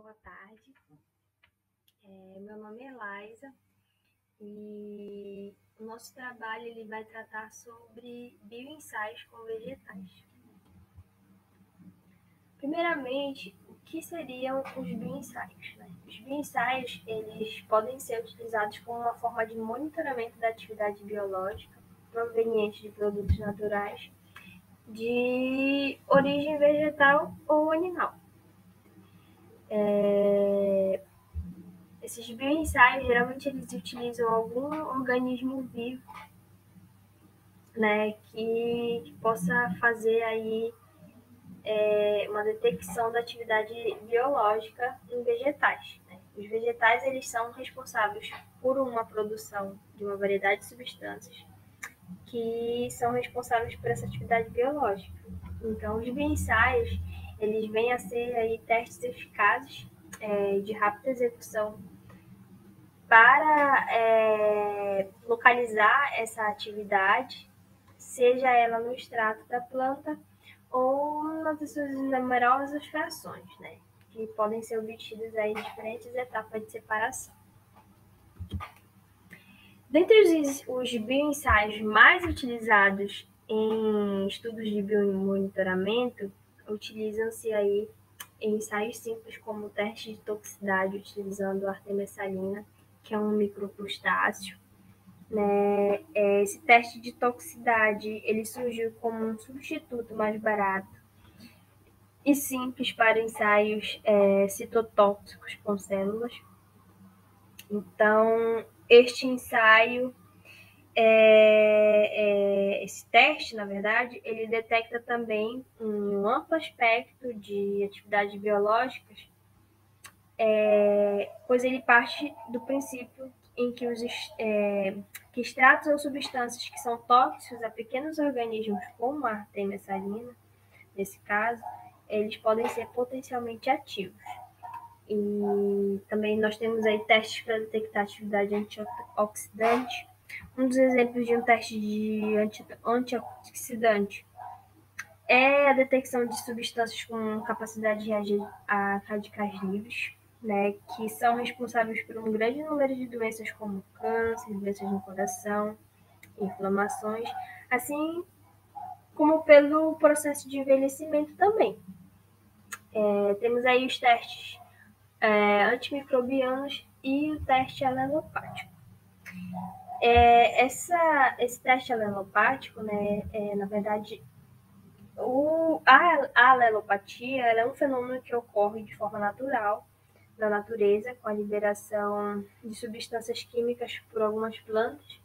boa tarde. Meu nome é Laisa e o nosso trabalho ele vai tratar sobre bioensaios com vegetais. Primeiramente, o que seriam os bioensaios, né? Os bioensaios eles podem ser utilizados como uma forma de monitoramento da atividade biológica proveniente de produtos naturais de origem vegetal ou animal. Esses bioensaios, geralmente, eles utilizam algum organismo vivo, né, que possa fazer aí uma detecção da atividade biológica em vegetais, né? Os vegetais, eles são responsáveis por uma produção de uma variedade de substâncias que são responsáveis por essa atividade biológica. Então, os bioensaios, eles vêm a ser aí testes eficazes de rápida execução para localizar essa atividade, seja ela no extrato da planta ou nas suas numerosas frações, né, que podem ser obtidas aí em diferentes etapas de separação. Dentre os bioensaios mais utilizados em estudos de biomonitoramento, utilizam-se aí ensaios simples como o teste de toxicidade utilizando a artemissalina, que é um microcrustáceo, né? Esse teste de toxicidade ele surgiu como um substituto mais barato e simples para ensaios citotóxicos com células. Então, este ensaio, esse teste, na verdade, ele detecta também um amplo espectro de atividades biológicas, pois ele parte do princípio em que que extratos ou substâncias que são tóxicos a pequenos organismos, como a artemissalina, nesse caso, eles podem ser potencialmente ativos. E também nós temos aí testes para detectar atividade antioxidante. Um dos exemplos de um teste de antioxidante é a detecção de substâncias com capacidade de reagir a radicais livres, né, que são responsáveis por um grande número de doenças como câncer, doenças no coração, inflamações, assim como pelo processo de envelhecimento também. Temos aí os testes antimicrobianos e o teste alelopático. Esse teste alelopático, né, na verdade, a alelopatia é um fenômeno que ocorre de forma natural na natureza, com a liberação de substâncias químicas por algumas plantas,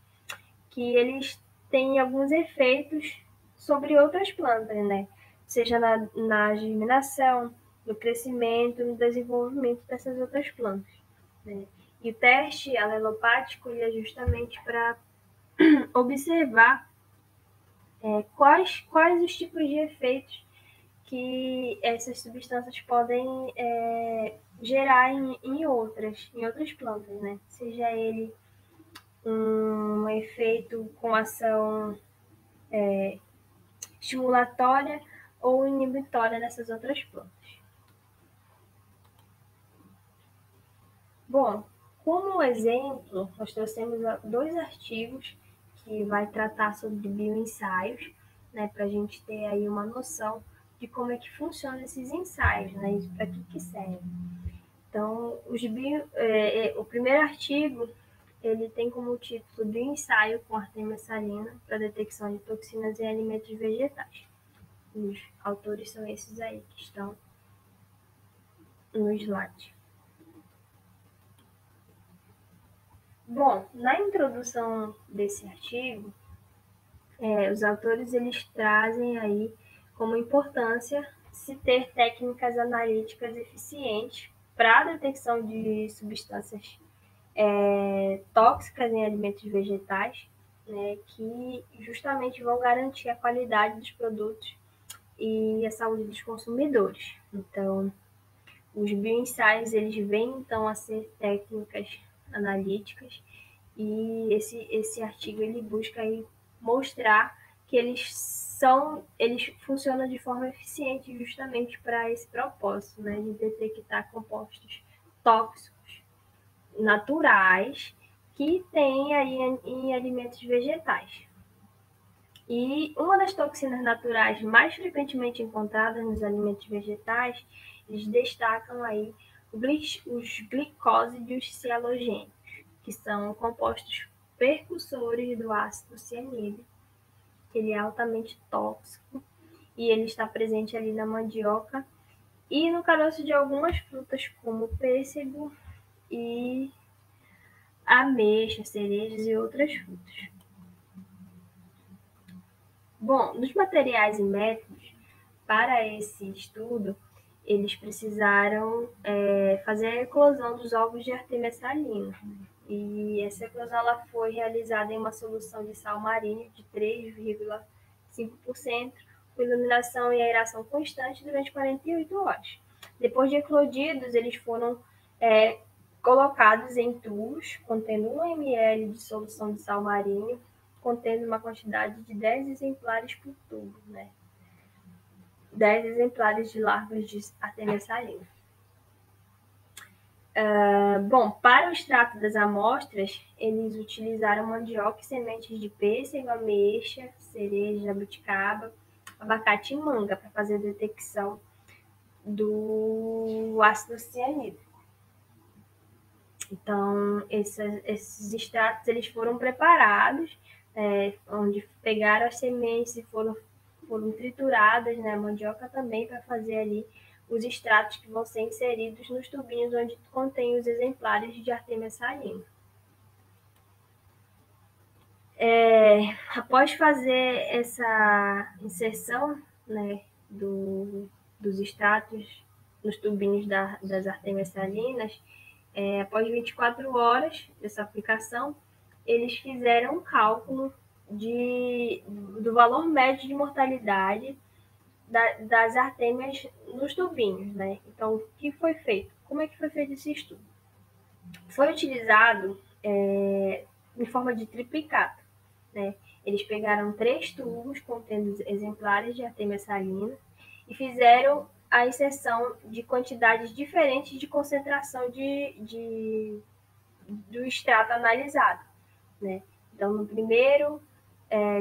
que eles têm alguns efeitos sobre outras plantas, né? Seja na germinação, no crescimento, no desenvolvimento dessas outras plantas, né? E o teste alelopático ele é justamente para observar quais os tipos de efeitos que essas substâncias podem gerar em outras plantas, né? Seja ele um efeito com ação estimulatória ou inibitória nessas outras plantas. Bom, como exemplo, nós trouxemos 2 artigos que vai tratar sobre bioensaios, né, para a gente ter aí uma noção de como é que funcionam esses ensaios, né, e para que serve. Então, o primeiro artigo ele tem como título Bioensaio com artemissalina para detecção de toxinas em alimentos vegetais. Os autores são esses aí que estão no slide. Bom, na introdução desse artigo, os autores eles trazem aí como importância se ter técnicas analíticas eficientes para a detecção de substâncias tóxicas em alimentos vegetais, né, que justamente vão garantir a qualidade dos produtos e a saúde dos consumidores. Então, os bioensaios eles vêm então a ser técnicas analíticas e esse artigo ele busca aí mostrar que eles eles funcionam de forma eficiente justamente para esse propósito, né, de detectar compostos tóxicos naturais que tem aí em alimentos vegetais. E uma das toxinas naturais mais frequentemente encontradas nos alimentos vegetais, eles destacam aí os glicósidos cialogênicos, que são compostos precursores do ácido cianídrico. Ele é altamente tóxico e ele está presente ali na mandioca e no caroço de algumas frutas, como pêssego e ameixa, cerejas e outras frutas. Bom, nos materiais e métodos, para esse estudo, eles precisaram fazer a eclosão dos ovos de Artemia salina. E essa eclosão ela foi realizada em uma solução de sal marinho de 3,5%, com iluminação e aeração constante durante 48 horas. Depois de eclodidos, eles foram colocados em tubos contendo 1 ml de solução de sal marinho, contendo uma quantidade de 10 exemplares por tubo, né? 10 exemplares de larvas de Artemia salina. Bom, para o extrato das amostras, eles utilizaram mandioca e sementes de pêssego, ameixa, cereja, jabuticaba, abacate e manga para fazer a detecção do ácido cianídrico. Então, esses extratos eles foram preparados, onde pegaram as sementes e foram trituradas, né, a mandioca também, para fazer ali os extratos que vão ser inseridos nos tubinhos onde contém os exemplares de Artemia salina. Após fazer essa inserção, né, dos extratos nos tubinhos das Artemias salinas, após 24 horas dessa aplicação, eles fizeram um cálculo do valor médio de mortalidade das artêmias nos tubinhos, né? Então, o que foi feito? Como é que foi feito esse estudo? Foi utilizado em forma de triplicato, né? Eles pegaram 3 tubos contendo exemplares de Artemia salina e fizeram a inserção de quantidades diferentes de concentração do extrato analisado, né? Então, no primeiro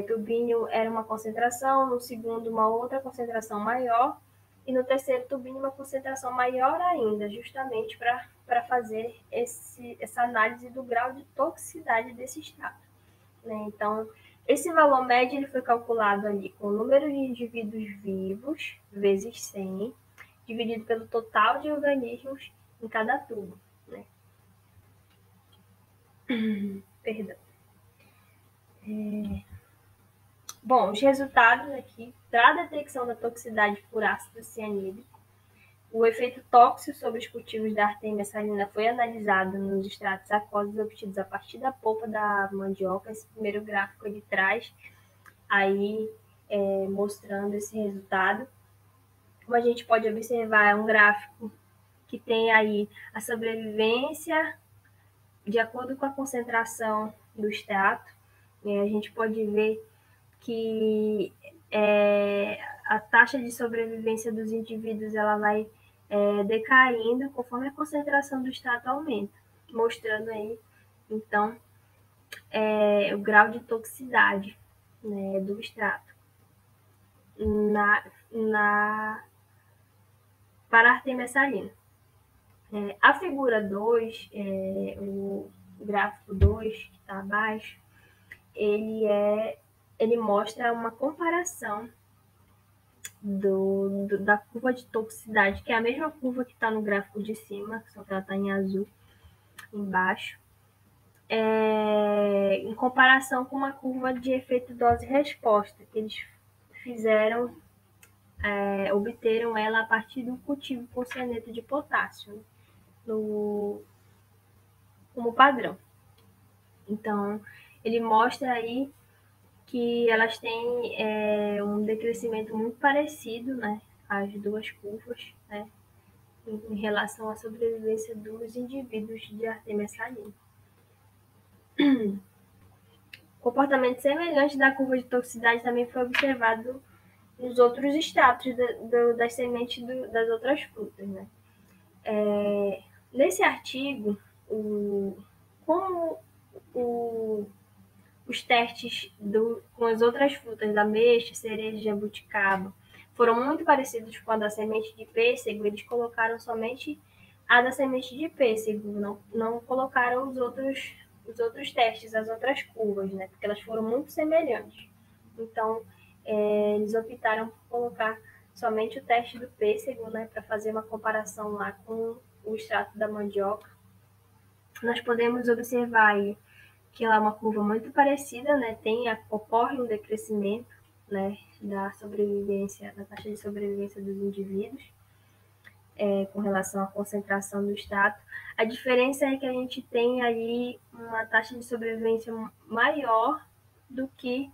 tubinho era uma concentração, no segundo uma outra concentração maior e no terceiro tubinho uma concentração maior ainda, justamente para fazer essa análise do grau de toxicidade desse extrato, né? Então, esse valor médio ele foi calculado ali com o número de indivíduos vivos vezes 100, dividido pelo total de organismos em cada tubo, né? Perdão. Bom, os resultados aqui, para a detecção da toxicidade por ácido cianídrico, o efeito tóxico sobre os cultivos da Artemia salina foi analisado nos extratos aquosos obtidos a partir da polpa da mandioca. Esse primeiro gráfico ele traz aí mostrando esse resultado. Como a gente pode observar, é um gráfico que tem aí a sobrevivência de acordo com a concentração do extrato. A gente pode ver que a taxa de sobrevivência dos indivíduos ela vai decaindo conforme a concentração do extrato aumenta, mostrando aí, então, o grau de toxicidade, né, do extrato para a Artemia salina. A figura 2, o gráfico 2, que está abaixo, ele mostra uma comparação da curva de toxicidade, que é a mesma curva que está no gráfico de cima, só que ela está em azul embaixo, em comparação com uma curva de efeito dose-resposta, que eles fizeram, obteram ela a partir do cultivo com cianeto de potássio, como padrão. Então, ele mostra aí que elas têm um decrescimento muito parecido, né, as duas curvas, né, em relação à sobrevivência dos indivíduos de Artemia salina. Comportamento semelhante da curva de toxicidade também foi observado os outros extratos das sementes das outras frutas, né? Nesse artigo, como os testes com as outras frutas, da ameixa, cereja e jabuticaba, foram muito parecidos com a da semente de pêssego, eles colocaram somente a da semente de pêssego, não colocaram os outros testes, as outras curvas, né? Porque elas foram muito semelhantes. Então, eles optaram por colocar somente o teste do pêssego, né, para fazer uma comparação lá com o extrato da mandioca. Nós podemos observar aí que ela é uma curva muito parecida, né? Ocorre um decrescimento, né, da taxa de sobrevivência dos indivíduos, com relação à concentração do extrato. A diferença é que a gente tem ali uma taxa de sobrevivência maior do que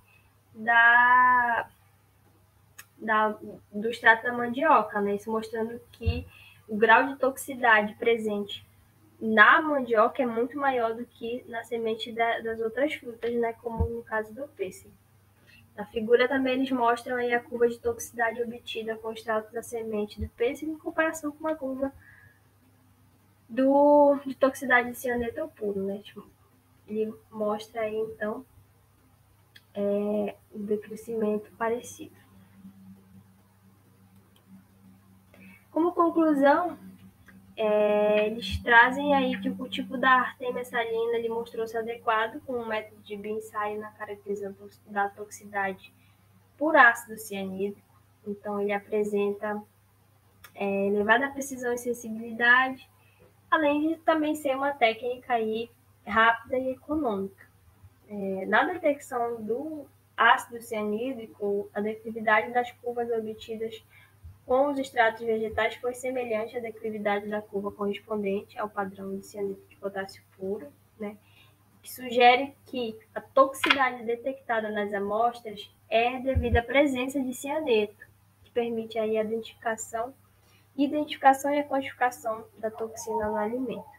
do extrato da mandioca, né? Isso mostrando que o grau de toxicidade presente na mandioca é muito maior do que na semente das outras frutas, né? Como no caso do pêssego. Na figura também eles mostram aí a curva de toxicidade obtida com o extrato da semente do pêssego em comparação com a curva de toxicidade de cianeto puro, né? Ele mostra aí, então, um decrescimento parecido. Como conclusão, eles trazem aí que o cultivo da Artemia salina ele mostrou-se adequado com o método de bioensaio na caracterização da toxicidade por ácido cianídrico. Então, ele apresenta elevada precisão e sensibilidade, além de também ser uma técnica aí rápida e econômica. Na detecção do ácido cianídrico, a declividade das curvas obtidas com os extratos vegetais foi semelhante à declividade da curva correspondente ao padrão de cianeto de potássio puro, né? Que sugere que a toxicidade detectada nas amostras é devido à presença de cianeto, que permite aí a identificação e a quantificação da toxina no alimento.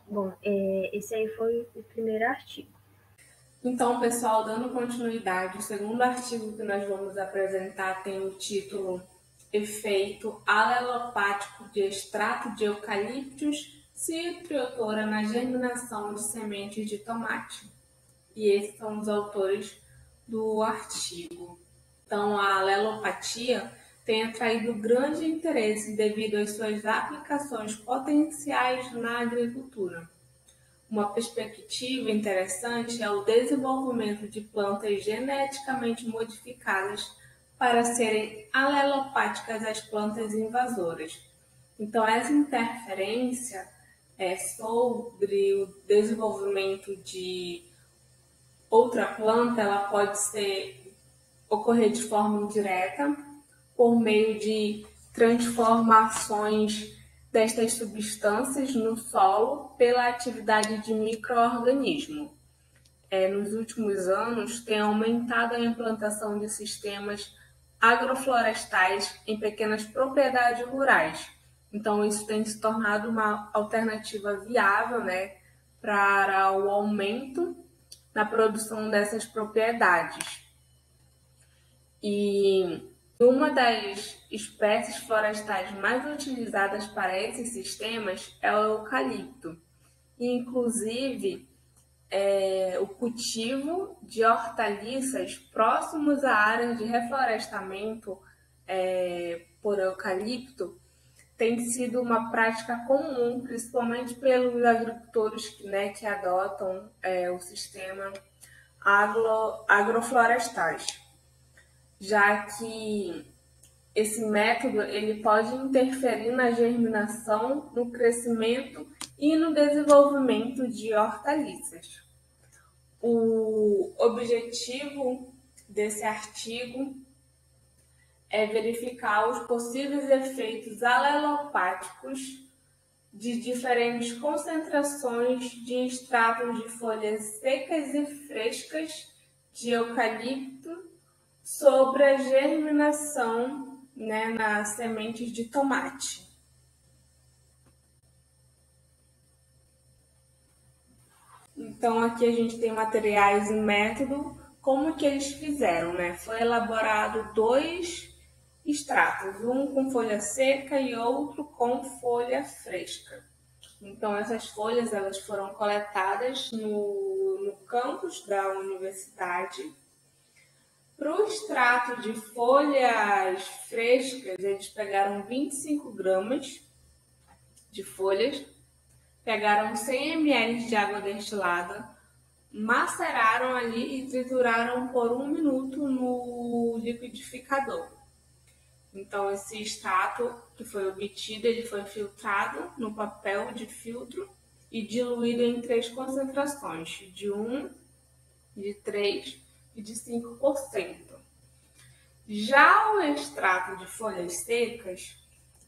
Bom, esse aí foi o primeiro artigo. Então, pessoal, dando continuidade, o segundo artigo que nós vamos apresentar tem o título Efeito alelopático de extrato de eucaliptus citriodora na germinação de sementes de tomate. E esses são os autores do artigo. Então, a alelopatia tem atraído grande interesse devido às suas aplicações potenciais na agricultura. Uma perspectiva interessante é o desenvolvimento de plantas geneticamente modificadas para serem alelopáticas às plantas invasoras. Então, essa interferência é sobre o desenvolvimento de outra planta, ela pode ocorrer de forma indireta, por meio de transformações destas substâncias no solo pela atividade de micro-organismos. Nos últimos anos, tem aumentado a implantação de sistemas agroflorestais em pequenas propriedades rurais. Então, isso tem se tornado uma alternativa viável, né, para o aumento na produção dessas propriedades. E uma das espécies florestais mais utilizadas para esses sistemas é o eucalipto. E, inclusive, o cultivo de hortaliças próximos a áreas de reflorestamento por eucalipto tem sido uma prática comum, principalmente pelos agricultores, né, que adotam o sistema agroflorestais, já que esse método ele pode interferir na germinação, no crescimento e no desenvolvimento de hortaliças. O objetivo desse artigo é verificar os possíveis efeitos alelopáticos de diferentes concentrações de extratos de folhas secas e frescas de eucalipto sobre a germinação, né, nas sementes de tomate. Então, aqui a gente tem materiais e método como que eles fizeram, né? Foi elaborado 2 extratos, um com folha seca e outro com folha fresca. Então, essas folhas elas foram coletadas no campus da universidade. Para o extrato de folhas frescas, eles pegaram 25 gramas de folhas, pegaram 100 ml de água destilada, maceraram ali e trituraram por 1 minuto no liquidificador. Então, esse extrato que foi obtido, ele foi filtrado no papel de filtro e diluído em 3 concentrações, de 1, de 3 e de 5%. Já o extrato de folhas secas,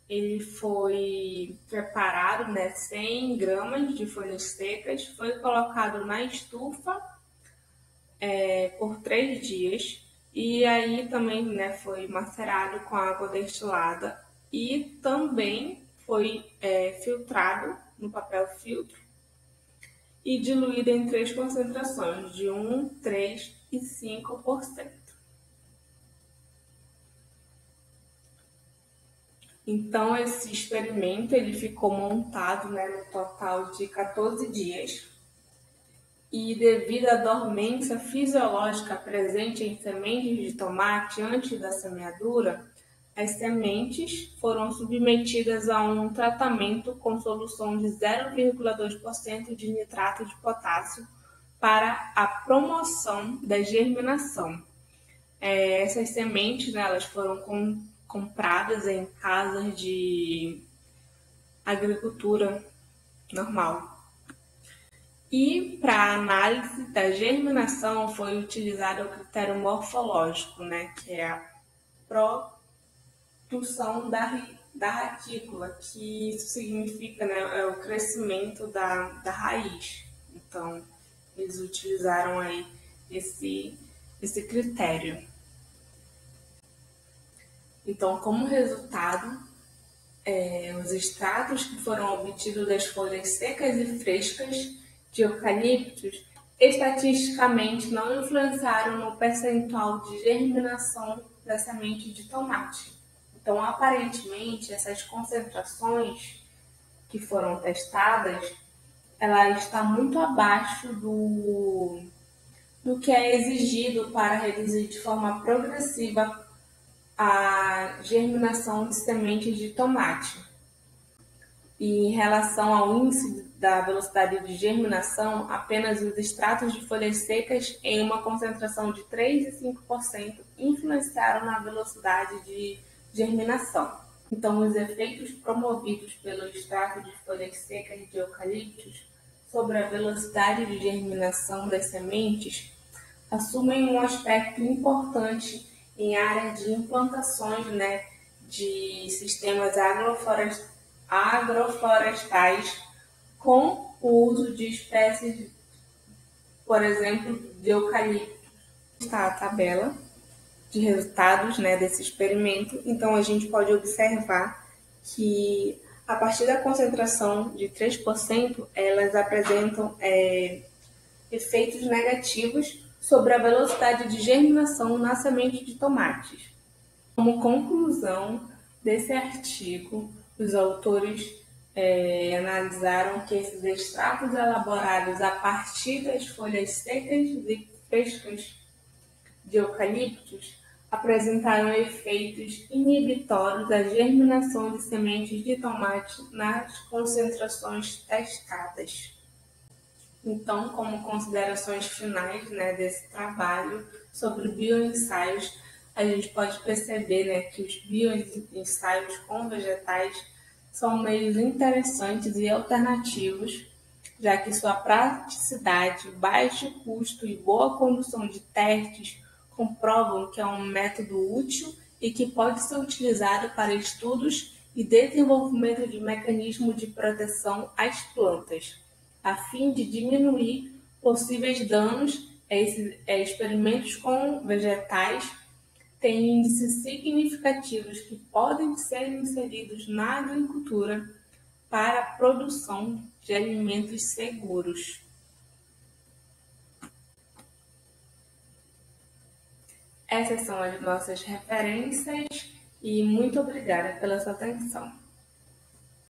ele foi preparado, 100 gramas de folhas secas, foi colocado na estufa por 3 dias e aí também foi macerado com água destilada e também foi filtrado no papel filtro e diluído em 3 concentrações, de 1, 3 e 5%. Então, esse experimento ele ficou montado no total de 14 dias. E devido à dormência fisiológica presente em sementes de tomate antes da semeadura, as sementes foram submetidas a um tratamento com solução de 0,2% de nitrato de potássio para a promoção da germinação. Essas sementes elas foram compradas em casas de agricultura normal. E para a análise da germinação foi utilizado o critério morfológico, que é a produção da ratícula, que isso significa é o crescimento da raiz. Então, eles utilizaram aí esse critério. Então, como resultado, os extratos que foram obtidos das folhas secas e frescas de eucaliptos estatisticamente não influenciaram no percentual de germinação da semente de tomate. Então, aparentemente, essas concentrações que foram testadas, ela está muito abaixo do que é exigido para reduzir de forma progressiva a germinação de sementes de tomate. E em relação ao índice da velocidade de germinação, apenas os extratos de folhas secas em uma concentração de 3 e 5% influenciaram na velocidade de germinação. Então, os efeitos promovidos pelo extrato de folhas secas de eucaliptos sobre a velocidade de germinação das sementes assumem um aspecto importante em áreas de implantações de sistemas agroflorestais com o uso de espécies, por exemplo, de eucalipto. Está a tabela de resultados desse experimento. Então, a gente pode observar que, a partir da concentração de 3%, elas apresentam efeitos negativos sobre a velocidade de germinação na semente de tomates. Como conclusão desse artigo, os autores analisaram que esses extratos elaborados a partir das folhas secas e frescas de eucaliptos apresentaram efeitos inibitórios da germinação de sementes de tomate nas concentrações testadas. Então, como considerações finais desse trabalho sobre bioensaios, a gente pode perceber que os bioensaios com vegetais são meios interessantes e alternativos, já que sua praticidade, baixo custo e boa condução de testes comprovam que é um método útil e que pode ser utilizado para estudos e desenvolvimento de mecanismos de proteção às plantas, a fim de diminuir possíveis danos. Esses experimentos com vegetais têm índices significativos que podem ser inseridos na agricultura para a produção de alimentos seguros. Essas são as nossas referências e muito obrigada pela sua atenção.